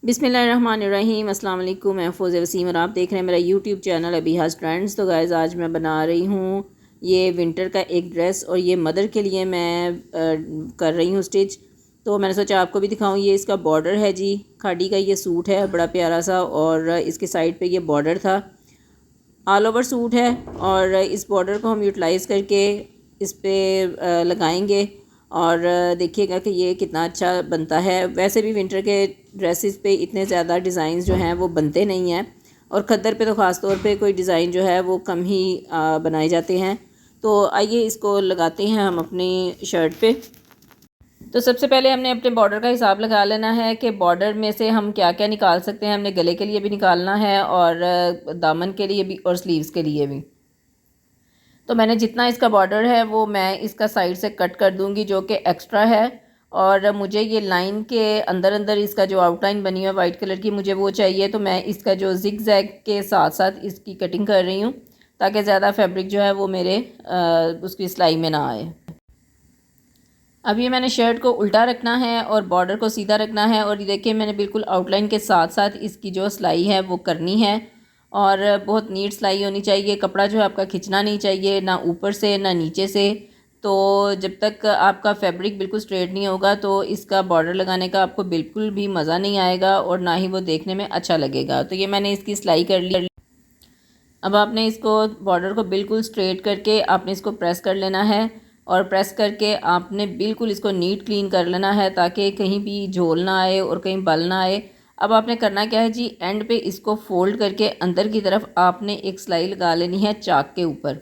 बिस्मिल्लाहिर्रहमानिर्रहीम अस्सलाम वालेकुम। मैं फ़ौज़ वसीम और आप देख रहे हैं मेरा यूट्यूब चैनल अबीहाज़ ट्रेंड्स। तो गाइज़ आज मैं बना रही हूँ ये विंटर का एक ड्रेस और ये मदर के लिए मैं कर रही हूँ स्टिच। तो मैंने सोचा आपको भी दिखाऊँ। ये इसका बॉर्डर है जी, खाड़ी का ये सूट है बड़ा प्यारा सा, और इसके साइड पे ये बॉर्डर था, ऑल ओवर सूट है। और इस बॉर्डर को हम यूटिलाइज़ करके इस पर लगाएंगे और देखिएगा कि ये कितना अच्छा बनता है। वैसे भी विंटर के ड्रेसेस पे इतने ज़्यादा डिज़ाइंस जो हैं वो बनते नहीं हैं, और खद्दर पे तो ख़ास तौर पे कोई डिज़ाइन जो है वो कम ही बनाए जाते हैं। तो आइए इसको लगाते हैं हम अपनी शर्ट पे। तो सबसे पहले हमने अपने बॉर्डर का हिसाब लगा लेना है कि बॉर्डर में से हम क्या क्या निकाल सकते हैं। हमने गले के लिए भी निकालना है और दामन के लिए भी और स्लीव्स के लिए भी। तो मैंने जितना इसका बॉर्डर है वो मैं इसका साइड से कट कर दूंगी जो कि एक्स्ट्रा है। और मुझे ये लाइन के अंदर अंदर इसका जो आउटलाइन बनी है वाइट कलर की मुझे वो चाहिए। तो मैं इसका जो जिग जैग के साथ साथ इसकी कटिंग कर रही हूँ ताकि ज़्यादा फैब्रिक जो है वो मेरे उसकी सिलाई में ना आए। अब ये मैंने शर्ट को उल्टा रखना है और बॉर्डर को सीधा रखना है, और ये देखिए मैंने बिल्कुल आउटलाइन के साथ साथ इसकी जो सिलाई है वो करनी है। और बहुत नीट सिलाई होनी चाहिए। कपड़ा जो है आपका खिंचना नहीं चाहिए, ना ऊपर से ना नीचे से। तो जब तक आपका फैब्रिक बिल्कुल स्ट्रेट नहीं होगा तो इसका बॉर्डर लगाने का आपको बिल्कुल भी मज़ा नहीं आएगा और ना ही वो देखने में अच्छा लगेगा। तो ये मैंने इसकी सिलाई कर ली। अब आपने इसको बॉर्डर को बिल्कुल स्ट्रेट करके आपने इसको प्रेस कर लेना है, और प्रेस करके आपने बिल्कुल इसको नीट क्लीन कर लेना है ताकि कहीं भी झोल ना आए और कहीं बल ना आए। अब आपने करना क्या है जी, एंड पे इसको फोल्ड करके अंदर की तरफ आपने एक सिलाई लगा लेनी है चाक के ऊपर।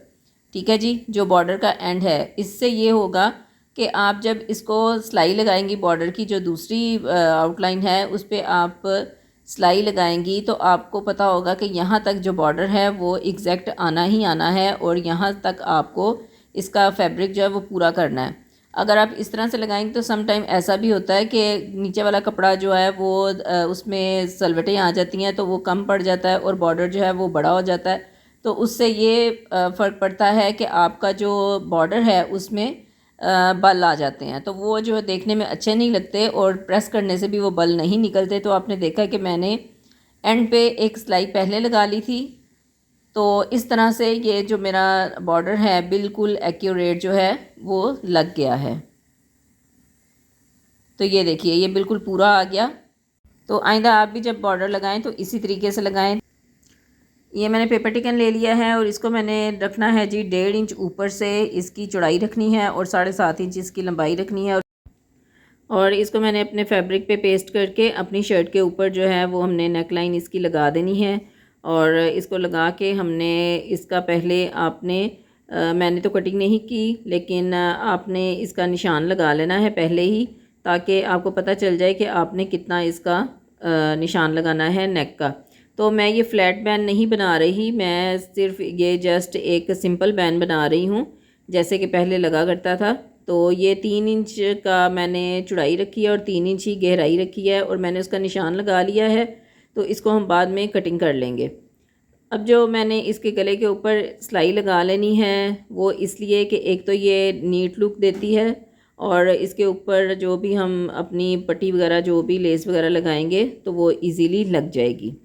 ठीक है जी, जो बॉर्डर का एंड है इससे ये होगा कि आप जब इसको सिलाई लगाएंगी बॉर्डर की जो दूसरी आउटलाइन है उस पर आप सिलाई लगाएंगी तो आपको पता होगा कि यहाँ तक जो बॉर्डर है वो एग्जैक्ट आना ही आना है, और यहाँ तक आपको इसका फैब्रिक जो है वो पूरा करना है। अगर आप इस तरह से लगाएंगे तो सम टाइम ऐसा भी होता है कि नीचे वाला कपड़ा जो है वो उसमें सलवटें आ जाती हैं तो वो कम पड़ जाता है और बॉर्डर जो है वो बड़ा हो जाता है। तो उससे ये फ़र्क पड़ता है कि आपका जो बॉर्डर है उसमें बल आ जाते हैं, तो वो जो देखने में अच्छे नहीं लगते और प्रेस करने से भी वो बल नहीं निकलते। तो आपने देखा कि मैंने एंड पे एक सिलाई पहले लगा ली थी। तो इस तरह से ये जो मेरा बॉर्डर है बिल्कुल एक्यूरेट जो है वो लग गया है। तो ये देखिए ये बिल्कुल पूरा आ गया। तो आइंदा आप भी जब बॉर्डर लगाएं तो इसी तरीके से लगाएं। ये मैंने पेपर टिकन ले लिया है और इसको मैंने रखना है जी 1.5 इंच ऊपर से इसकी चौड़ाई रखनी है और 7.5 इंच इसकी लंबाई रखनी है। और इसको मैंने अपने फैब्रिक पे पेस्ट करके अपनी शर्ट के ऊपर जो है वो हमने नेक लाइन इसकी लगा देनी है। और इसको लगा के हमने इसका पहले आपने मैंने तो कटिंग नहीं की लेकिन आपने इसका निशान लगा लेना है पहले ही, ताकि आपको पता चल जाए कि आपने कितना इसका निशान लगाना है नेक का। तो मैं ये फ्लैट बैन नहीं बना रही, मैं सिर्फ ये जस्ट एक सिंपल बैन बना रही हूँ जैसे कि पहले लगा करता था। तो ये 3 इंच का मैंने चौड़ाई रखी है और 3 इंच ही गहराई रखी है और मैंने उसका निशान लगा लिया है। तो इसको हम बाद में कटिंग कर लेंगे। अब जो मैंने इसके गले के ऊपर सिलाई लगा लेनी है वो इसलिए कि एक तो ये नीट लुक देती है और इसके ऊपर जो भी हम अपनी पट्टी वगैरह जो भी लेस वगैरह लगाएंगे तो वो इजीली लग जाएगी।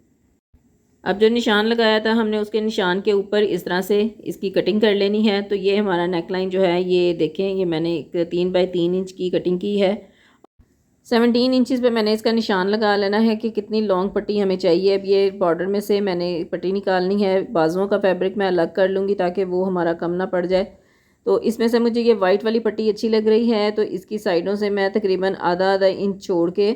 अब जो निशान लगाया था हमने उसके निशान के ऊपर इस तरह से इसकी कटिंग कर लेनी है। तो ये हमारा नेक लाइन जो है ये देखें, ये मैंने एक 3 बाई 3 इंच की कटिंग की है। 17 इंचज़ पे मैंने इसका निशान लगा लेना है कि कितनी लॉन्ग पट्टी हमें चाहिए। अब ये बॉर्डर में से मैंने पट्टी निकालनी है, बाजुओं का फैब्रिक मैं अलग कर लूँगी ताकि वो हमारा कम ना पड़ जाए। तो इसमें से मुझे ये वाइट वाली पट्टी अच्छी लग रही है तो इसकी साइडों से मैं तकरीबन आधा आधा इंच छोड़ के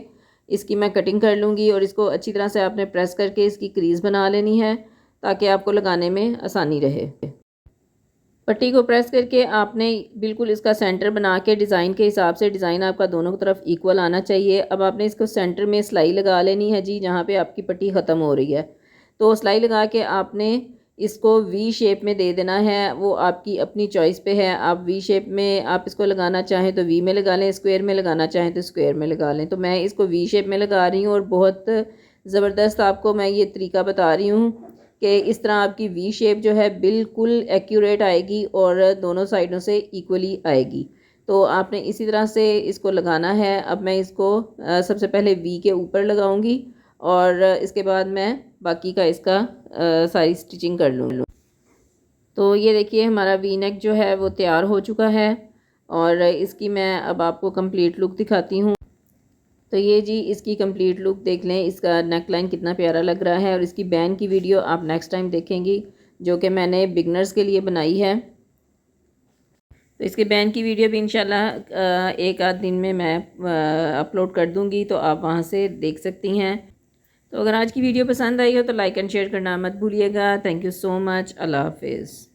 इसकी मैं कटिंग कर लूँगी, और इसको अच्छी तरह से आपने प्रेस करके इसकी क्रीज़ बना लेनी है ताकि आपको लगाने में आसानी रहे। पट्टी को प्रेस करके आपने बिल्कुल इसका सेंटर बना के डिज़ाइन के हिसाब से, डिज़ाइन आपका दोनों तरफ इक्वल आना चाहिए। अब आपने इसको सेंटर में सिलाई लगा लेनी है जी जहाँ पे आपकी पट्टी ख़त्म हो रही है। तो सिलाई लगा के आपने इसको वी शेप में दे देना है, वो आपकी अपनी चॉइस पे है। आप वी शेप में आप इसको लगाना चाहें तो वी में लगा लें, स्क्वायर में लगाना चाहें तो स्क्वायर में लगा लें। तो मैं इसको वी शेप में लगा रही हूँ और बहुत ज़बरदस्त आपको मैं ये तरीका बता रही हूँ कि इस तरह आपकी वी शेप जो है बिल्कुल एक्यूरेट आएगी और दोनों साइडों से इक्वली आएगी। तो आपने इसी तरह से इसको लगाना है। अब मैं इसको सबसे पहले वी के ऊपर लगाऊंगी और इसके बाद मैं बाकी का इसका सारी स्टिचिंग कर लूँ। तो ये देखिए हमारा वी नेक जो है वो तैयार हो चुका है और इसकी मैं अब आपको कंप्लीट लुक दिखाती हूँ। तो ये जी इसकी कंप्लीट लुक देख लें, इसका नेक लाइन कितना प्यारा लग रहा है। और इसकी बैन की वीडियो आप नेक्स्ट टाइम देखेंगी जो कि मैंने बिगनर्स के लिए बनाई है। तो इसके बैन की वीडियो भी इंशाल्लाह एक आध दिन में मैं अपलोड कर दूँगी, तो आप वहाँ से देख सकती हैं। तो अगर आज की वीडियो पसंद आई हो तो लाइक एंड शेयर करना मत भूलिएगा। Thank you so much. अल्लाह हाफिज़।